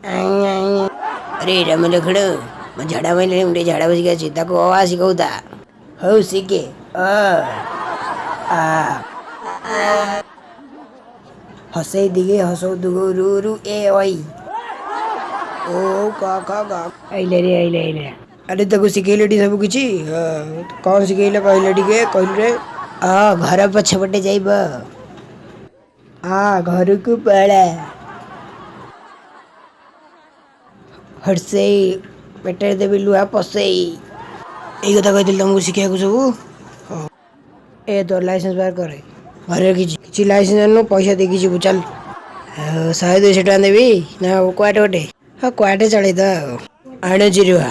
अरे रमल खड मग झाडा माहिले म्हणजे झाडा बस घ्यायची दाखव आवाज शिकवता हो शिके हसे दिगे हसो दुगो रू रू ए ओई ओ का आइले रे आइले अरे ताको शिखेले सब किछि कौन शिखेले कहले टिके कहलु रे घर पछपटे जाइब घर को पळा हर्षेई पेटे देवी लुहा पसेई এই কথা কইছিল ତମକୁ ଶିଖିବାକୁ ସବୁ ଏ ତୋର ଲାଇସେନ୍ସ ବାହାର କରେ ଘରେ କିଛି ଲାଇସେନ୍ସ ଆଣିନୁ ପଇସା ଦେଇକି ଯିବୁ ଚାଲ 100-200 ଟଙ୍କା ଦେବି ନା କୁଆଟେ ଗୋଟେ ହଁ କୁଆଟେ ଚଳେଇଦବା ଆଉ ଆଣୁଛି ରୁହ